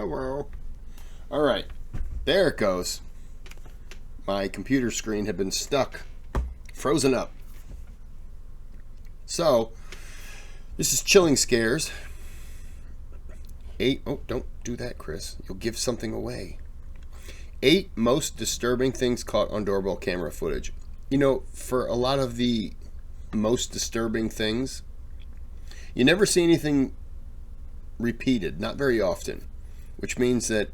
Hello. All right. There it goes. My computer screen had been stuck. Frozen up. So, this is Chilling Scares. 8. Oh, don't do that, Kris. You'll give something away. 8 most disturbing things caught on doorbell camera footage. You know, for a lot of the most disturbing things, you never see anything repeated, not very often, which means that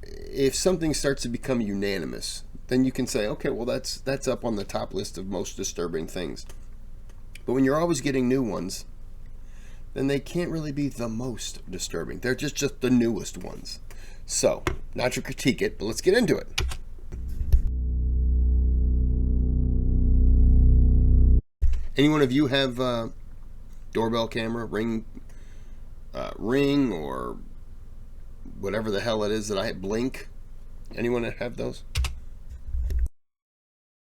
if something starts to become unanimous, then you can say, okay, well, that's up on the top list of most disturbing things. But when you're always getting new ones, then they can't really be the most disturbing. They're just the newest ones. So, not to critique it, but let's get into it. Any one of you have doorbell camera, ring, or whatever the hell it is that I have, Blink? Anyone have those?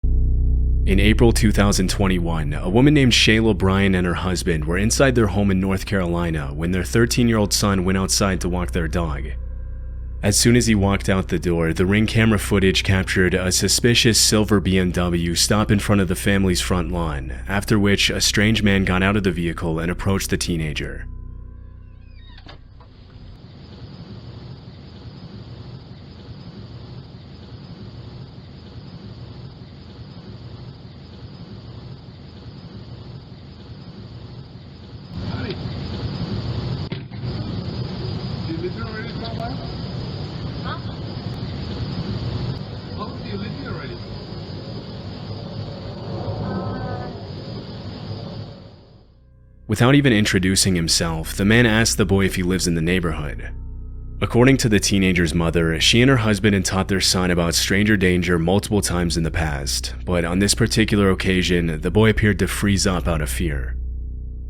In April 2021, a woman named Shayla Bryan and her husband were inside their home in North Carolina when their 13-year-old son went outside to walk their dog. As soon as he walked out the door, the Ring camera footage captured a suspicious silver BMW stop in front of the family's front lawn, after which a strange man got out of the vehicle and approached the teenager. Without even introducing himself, the man asked the boy if he lives in the neighborhood. According to the teenager's mother, she and her husband had taught their son about stranger danger multiple times in the past, but on this particular occasion, the boy appeared to freeze up out of fear.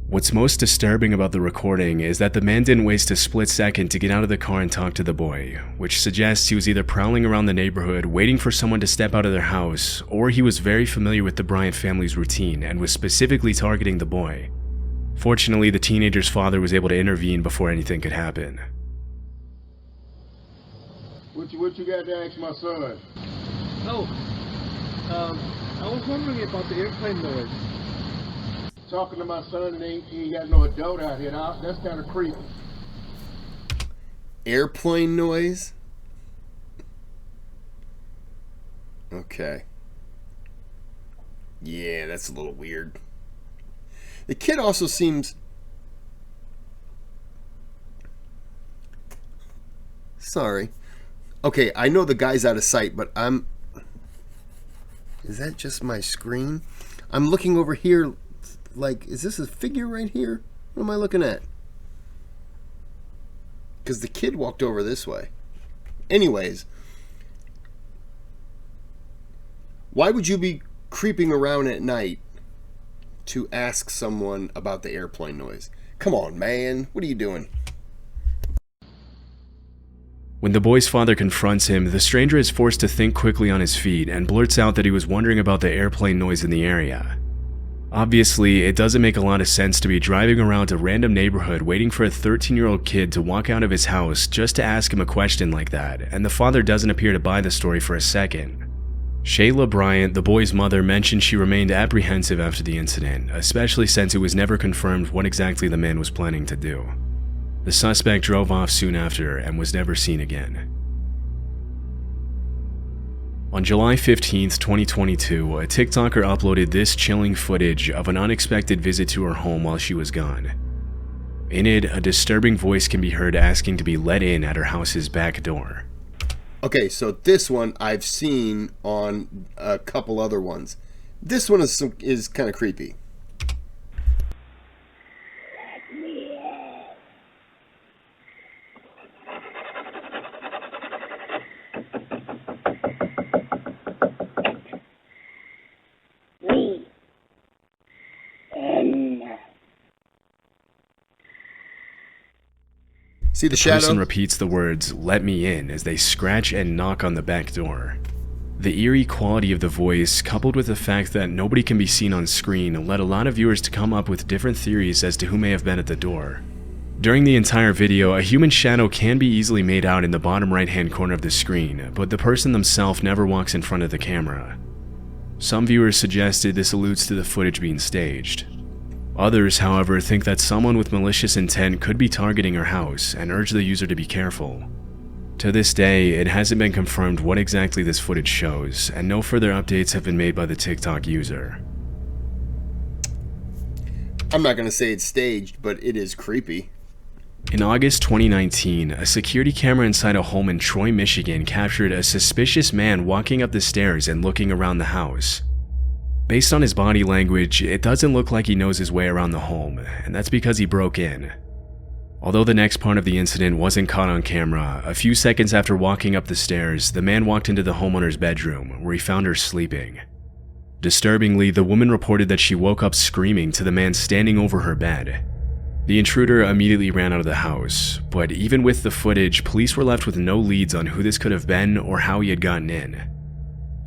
What's most disturbing about the recording is that the man didn't waste a split second to get out of the car and talk to the boy, which suggests he was either prowling around the neighborhood waiting for someone to step out of their house, or he was very familiar with the Bryant family's routine and was specifically targeting the boy. Fortunately, the teenager's father was able to intervene before anything could happen. What you got to ask my son? Oh, I was wondering about the airplane noise. Talking to my son and he ain't got no adult out here. That's kind of creepy. Airplane noise? Okay. Yeah, that's a little weird. The kid also seems... Sorry. Okay, I know the guy's out of sight, but I'm... Is that just my screen? I'm looking over here, like, is this a figure right here? What am I looking at? Because the kid walked over this way. Anyways. Why would you be creeping around at night to ask someone about the airplane noise? Come on, man. What are you doing? When the boy's father confronts him, the stranger is forced to think quickly on his feet and blurts out that he was wondering about the airplane noise in the area. Obviously, it doesn't make a lot of sense to be driving around a random neighborhood waiting for a 13-year-old kid to walk out of his house just to ask him a question like that, and the father doesn't appear to buy the story for a second. Shayla Bryant, the boy's mother, mentioned she remained apprehensive after the incident, especially since it was never confirmed what exactly the man was planning to do. The suspect drove off soon after and was never seen again. On July 15, 2022, a TikToker uploaded this chilling footage of an unexpected visit to her home while she was gone. In it, a disturbing voice can be heard asking to be let in at her house's back door. Okay, so this one I've seen on a couple other ones. This one is kind of creepy. See the shadow? The person repeats the words, "Let me in," as they scratch and knock on the back door. The eerie quality of the voice, coupled with the fact that nobody can be seen on screen, led a lot of viewers to come up with different theories as to who may have been at the door. During the entire video, a human shadow can be easily made out in the bottom right-hand corner of the screen, but the person themselves never walks in front of the camera. Some viewers suggested this alludes to the footage being staged. Others, however, think that someone with malicious intent could be targeting her house and urge the user to be careful. To this day, it hasn't been confirmed what exactly this footage shows, and no further updates have been made by the TikTok user. I'm not going to say it's staged, but it is creepy. In August 2019, a security camera inside a home in Troy, Michigan captured a suspicious man walking up the stairs and looking around the house. Based on his body language, it doesn't look like he knows his way around the home, and that's because he broke in. Although the next part of the incident wasn't caught on camera, a few seconds after walking up the stairs, the man walked into the homeowner's bedroom, where he found her sleeping. Disturbingly, the woman reported that she woke up screaming to the man standing over her bed. The intruder immediately ran out of the house, but even with the footage, police were left with no leads on who this could have been or how he had gotten in.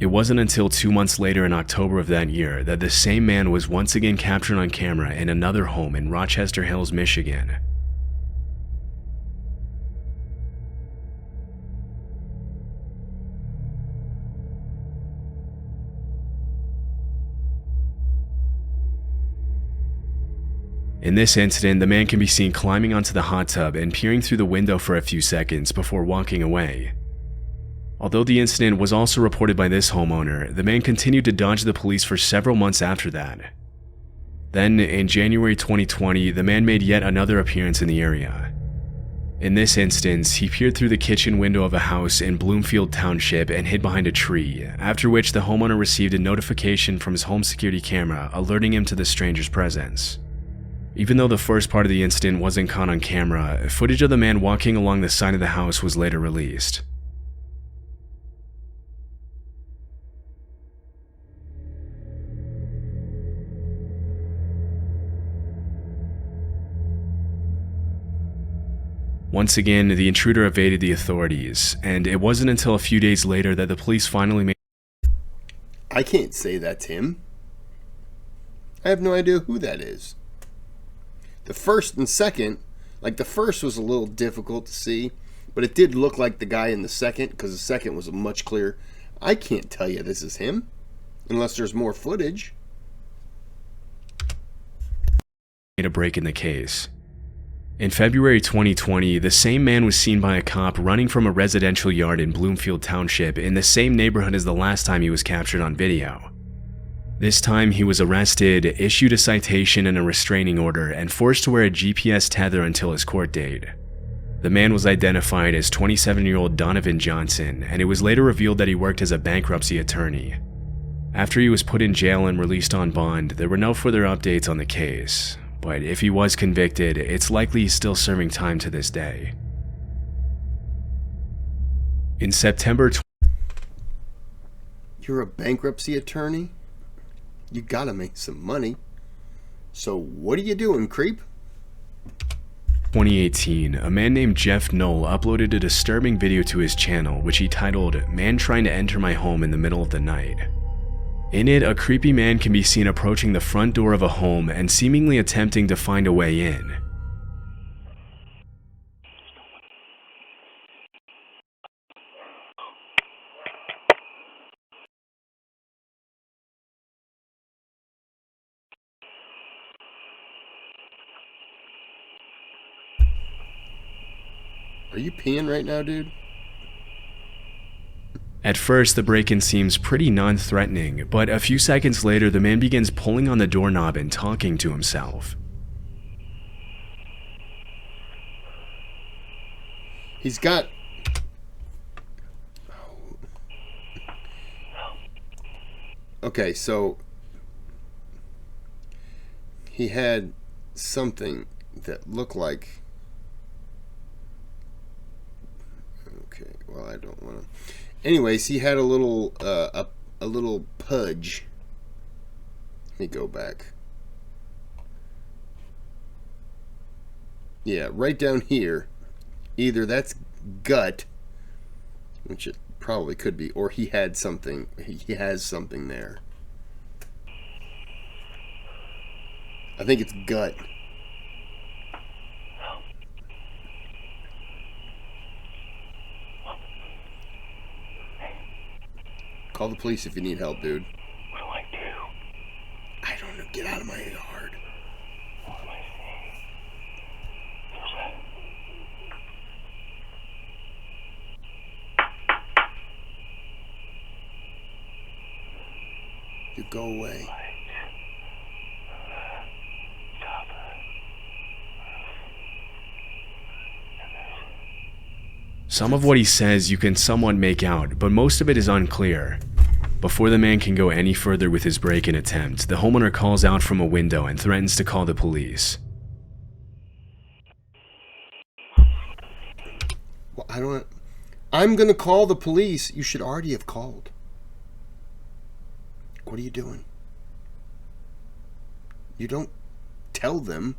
It wasn't until 2 months later in October of that year that the same man was once again captured on camera in another home in Rochester Hills, Michigan. In this incident, the man can be seen climbing onto the hot tub and peering through the window for a few seconds before walking away. Although the incident was also reported by this homeowner, the man continued to dodge the police for several months after that. Then, in January 2020, the man made yet another appearance in the area. In this instance, he peered through the kitchen window of a house in Bloomfield Township and hid behind a tree, after which the homeowner received a notification from his home security camera alerting him to the stranger's presence. Even though the first part of the incident wasn't caught on camera, footage of the man walking along the side of the house was later released. Once again, the intruder evaded the authorities, and it wasn't until a few days later that the police finally made... I can't say that's him. I have no idea who that is. The first and second, like the first was a little difficult to see, but it did look like the guy in the second, because the second was much clearer. I can't tell you this is him, unless there's more footage. ...made a break in the case. In February 2020, the same man was seen by a cop running from a residential yard in Bloomfield Township in the same neighborhood as the last time he was captured on video. This time, he was arrested, issued a citation and a restraining order, and forced to wear a GPS tether until his court date. The man was identified as 27-year-old Donovan Johnson, and it was later revealed that he worked as a bankruptcy attorney. After he was put in jail and released on bond, there were no further updates on the case, but if he was convicted, it's likely he's still serving time to this day. In September... You're a bankruptcy attorney? You gotta make some money. So what are you doing, creep? 2018, a man named Jeff Knoll uploaded a disturbing video to his channel, which he titled, "Man Trying to Enter My Home in the Middle of the Night." In it, a creepy man can be seen approaching the front door of a home and seemingly attempting to find a way in. Are you peeing right now, dude? At first, the break-in seems pretty non-threatening, but a few seconds later, the man begins pulling on the doorknob and talking to himself. He's got... Okay, so... he had something that looked like... Okay, well, I don't want to... Anyways, he had a little pudge. Let me go back. Yeah, right down here. Either that's gut, which it probably could be, or he had something. He has something there. I think it's gut. Call the police if you need help, dude. What do I do? I don't know. Get out of my yard. What am I seeing? You go away. Some of what he says you can somewhat make out, but most of it is unclear. Before the man can go any further with his break-in attempt, the homeowner calls out from a window and threatens to call the police. Well, I'm gonna call the police. You should already have called. What are you doing? You don't tell them.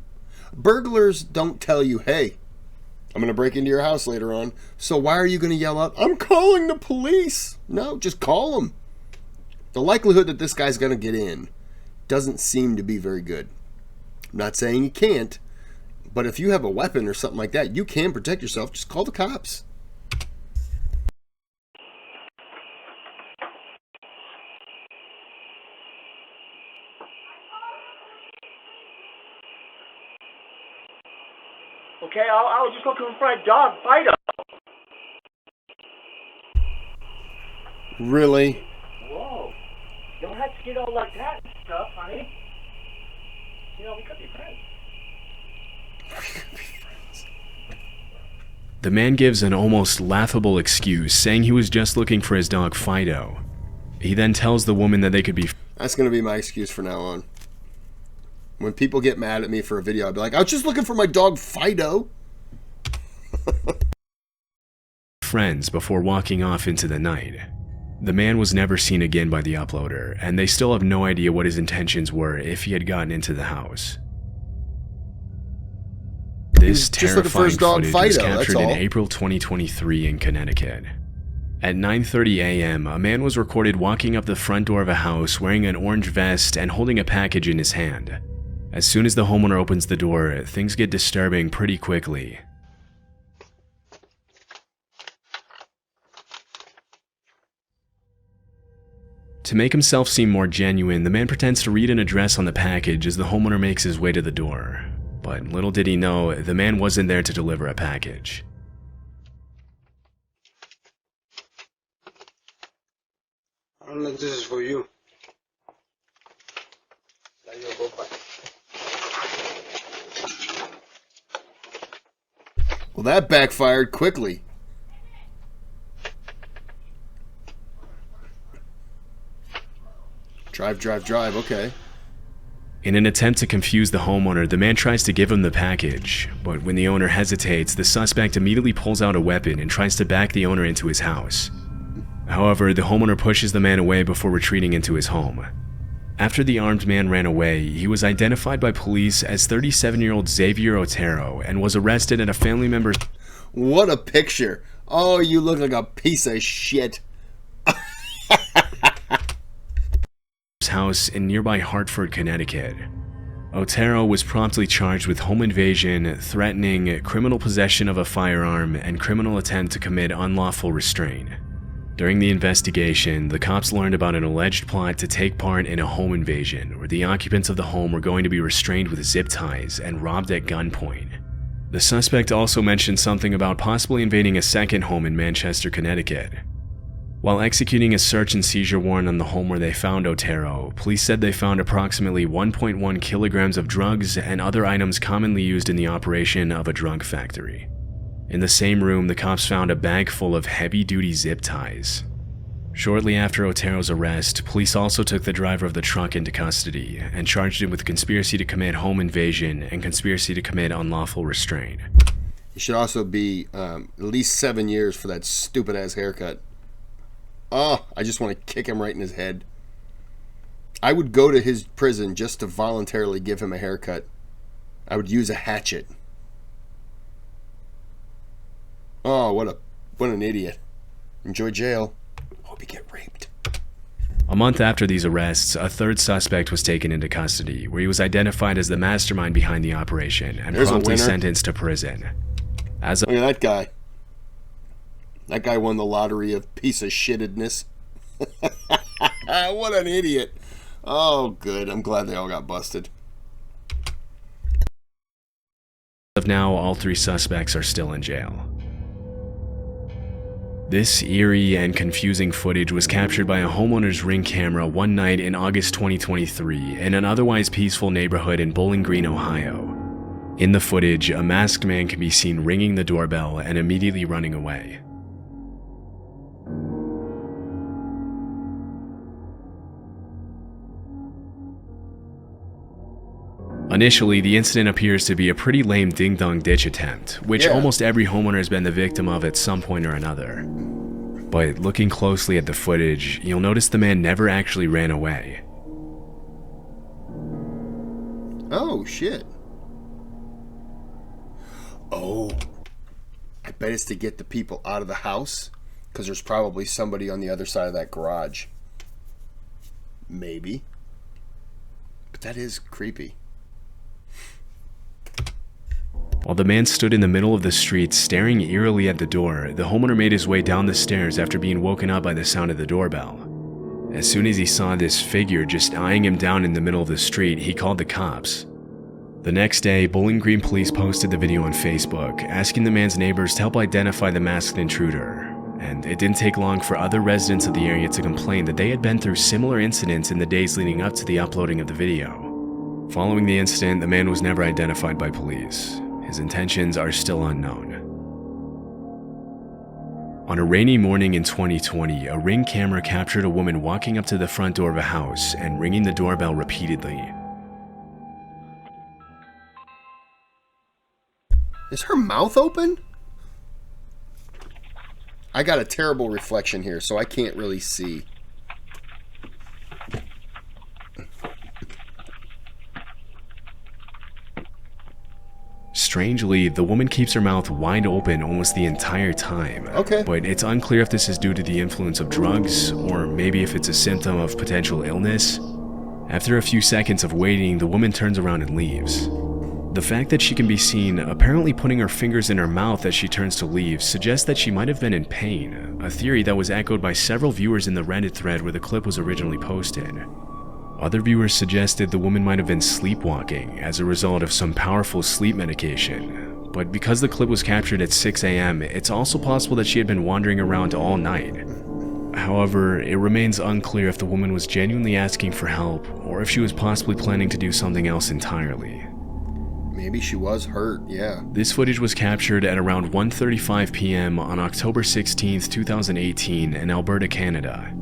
Burglars don't tell you, hey, I'm going to break into your house later on. So why are you going to yell out, I'm calling the police? No, just call them. The likelihood that this guy's going to get in doesn't seem to be very good. I'm not saying you can't, but if you have a weapon or something like that, you can protect yourself. Just call the cops. Okay, I was just looking for my dog, Fido. Really? Whoa. You don't have to get all like that and stuff, honey. You know, we could be friends. The man gives an almost laughable excuse, saying he was just looking for his dog Fido. He then tells the woman that they could be That's going to be my excuse from now on. When people get mad at me for a video, I'll be like, I was just looking for my dog Fido. friends before walking off into the night. The man was never seen again by the uploader, and they still have no idea what his intentions were if he had gotten into the house. This terrifying footage was captured in April 2023 in Connecticut. At 9:30 a.m., a man was recorded walking up the front door of a house wearing an orange vest and holding a package in his hand. As soon as the homeowner opens the door, things get disturbing pretty quickly. To make himself seem more genuine, the man pretends to read an address on the package as the homeowner makes his way to the door. But little did he know, the man wasn't there to deliver a package. I don't think this is for you. Well, that backfired quickly. Drive, okay. In an attempt to confuse the homeowner, the man tries to give him the package, but when the owner hesitates, the suspect immediately pulls out a weapon and tries to back the owner into his house. However, the homeowner pushes the man away before retreating into his home. After the armed man ran away, he was identified by police as 37-year-old Xavier Otero and was arrested at a family member's What a picture. Oh, you look like a piece of shit. house in nearby Hartford, Connecticut. Otero was promptly charged with home invasion, threatening, criminal possession of a firearm, and criminal attempt to commit unlawful restraint. During the investigation, the cops learned about an alleged plot to take part in a home invasion where the occupants of the home were going to be restrained with zip ties and robbed at gunpoint. The suspect also mentioned something about possibly invading a second home in Manchester, Connecticut. While executing a search and seizure warrant on the home where they found Otero, police said they found approximately 1.1 kilograms of drugs and other items commonly used in the operation of a drug factory. In the same room, the cops found a bag full of heavy-duty zip ties. Shortly after Otero's arrest, police also took the driver of the truck into custody and charged him with conspiracy to commit home invasion and conspiracy to commit unlawful restraint. He should also be at least 7 years for that stupid-ass haircut. Oh, I just want to kick him right in his head. I would go to his prison just to voluntarily give him a haircut. I would use a hatchet. Oh, what an idiot. Enjoy jail. Hope you get raped. A month after these arrests, a third suspect was taken into custody, where he was identified as the mastermind behind the operation and promptly sentenced to prison. Look at that guy. That guy won the lottery of piece of shittedness. What an idiot. Oh, good. I'm glad they all got busted. Of now, all 3 suspects are still in jail. This eerie and confusing footage was captured by a homeowner's Ring camera one night in August 2023 in an otherwise peaceful neighborhood in Bowling Green, Ohio. In the footage, a masked man can be seen ringing the doorbell and immediately running away. Initially, the incident appears to be a pretty lame ding-dong ditch attempt, which almost every homeowner has been the victim of at some point or another. But looking closely at the footage, you'll notice the man never actually ran away. Oh, shit. Oh, I bet it's to get the people out of the house, because there's probably somebody on the other side of that garage. Maybe. But that is creepy. While the man stood in the middle of the street staring eerily at the door, the homeowner made his way down the stairs after being woken up by the sound of the doorbell. As soon as he saw this figure just eyeing him down in the middle of the street, he called the cops. The next day, Bowling Green police posted the video on Facebook, asking the man's neighbors to help identify the masked intruder. And it didn't take long for other residents of the area to complain that they had been through similar incidents in the days leading up to the uploading of the video. Following the incident, the man was never identified by police. His intentions are still unknown. On a rainy morning in 2020, a Ring camera captured a woman walking up to the front door of a house and ringing the doorbell repeatedly. Is her mouth open? I got a terrible reflection here, so I can't really see. Strangely, the woman keeps her mouth wide open almost the entire time. Okay. But it's unclear if this is due to the influence of drugs, or maybe if it's a symptom of potential illness. After a few seconds of waiting, the woman turns around and leaves. The fact that she can be seen apparently putting her fingers in her mouth as she turns to leave suggests that she might have been in pain, a theory that was echoed by several viewers in the Reddit thread where the clip was originally posted. Other viewers suggested the woman might have been sleepwalking as a result of some powerful sleep medication, but because the clip was captured at 6 a.m., it's also possible that she had been wandering around all night. However, it remains unclear if the woman was genuinely asking for help or if she was possibly planning to do something else entirely. Maybe she was hurt, yeah. This footage was captured at around 1:35 p.m. on October 16, 2018 in Alberta, Canada.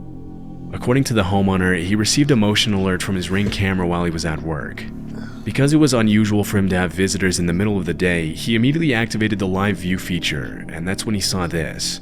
According to the homeowner, he received a motion alert from his Ring camera while he was at work. Because it was unusual for him to have visitors in the middle of the day, he immediately activated the live view feature, and that's when he saw this.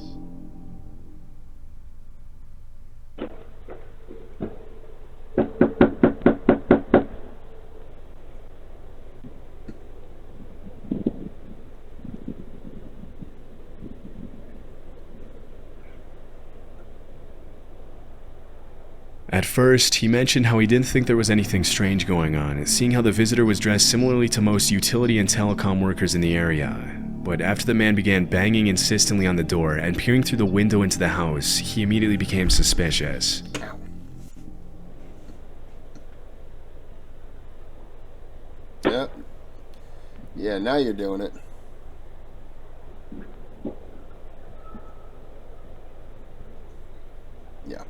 At first, he mentioned how he didn't think there was anything strange going on, seeing how the visitor was dressed similarly to most utility and telecom workers in the area. But after the man began banging insistently on the door and peering through the window into the house, he immediately became suspicious. Yep. Yeah, now you're doing it. Yeah.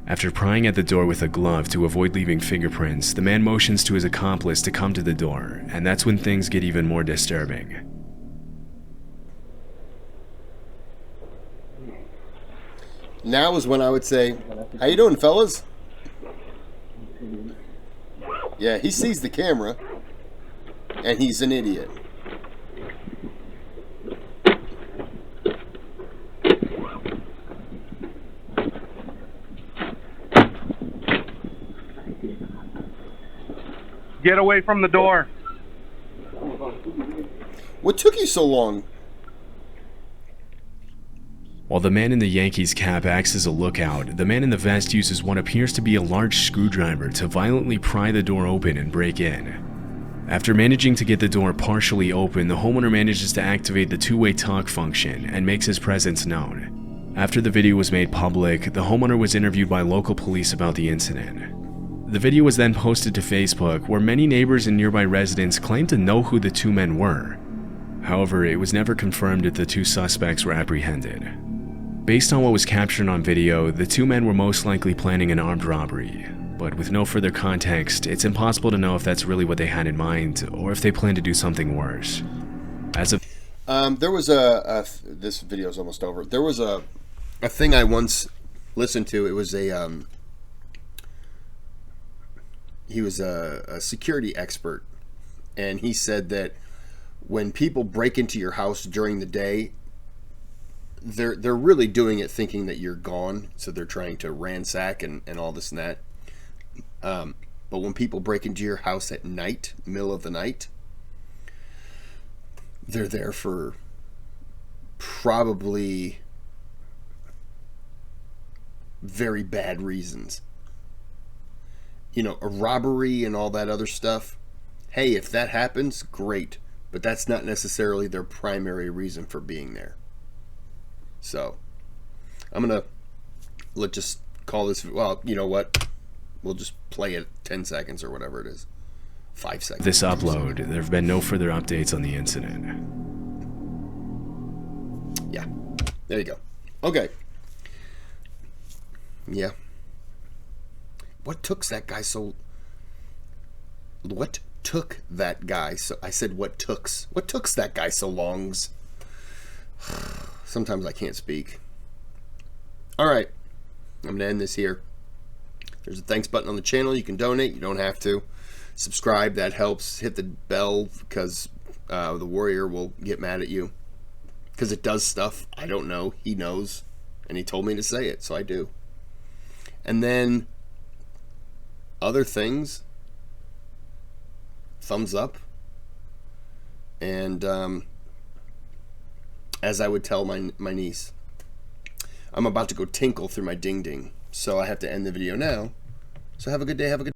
After prying at the door with a glove to avoid leaving fingerprints, the man motions to his accomplice to come to the door, and that's when things get even more disturbing. Now is when I would say, "How you doing, fellas?" Yeah, he sees the camera, and he's an idiot. Get away from the door. What took you so long? While the man in the Yankees cap acts as a lookout, the man in the vest uses what appears to be a large screwdriver to violently pry the door open and break in. After managing to get the door partially open, the homeowner manages to activate the two-way talk function and makes his presence known. After the video was made public, the homeowner was interviewed by local police about the incident. The video was then posted to Facebook, where many neighbors and nearby residents claimed to know who the two men were. However, it was never confirmed if the two suspects were apprehended. Based on what was captured on video, the two men were most likely planning an armed robbery, but with no further context, it's impossible to know if that's really what they had in mind or if they planned to do something worse. As of there was this video is almost over. There was a thing I once listened to. It was he was a security expert, and he said that when people break into your house during the day, they're really doing it thinking that you're gone, so they're trying to ransack and all this and that. But when people break into your house at night, middle of the night, they're there for probably very bad reasons. You know, a robbery and all that other stuff. Hey, if that happens, great. But that's not necessarily their primary reason for being there. So, I'm going to just call this, well, you know what? We'll just play it 10 seconds or whatever it is. 5 seconds. this upload, there have been no further updates on the incident. Yeah. There you go. Okay. Yeah. What took that guy so... What took that guy so... I said what tooks. What tooks that guy so longs? Sometimes I can't speak. Alright. I'm going to end this here. There's a thanks button on the channel. You can donate. You don't have to. Subscribe. That helps. Hit the bell because the warrior will get mad at you. Because it does stuff I don't know. He knows. And he told me to say it, so I do. And then other things. Thumbs up. And as I would tell my niece, I'm about to go tinkle through my ding ding. So I have to end the video now. So have a good day. Have a good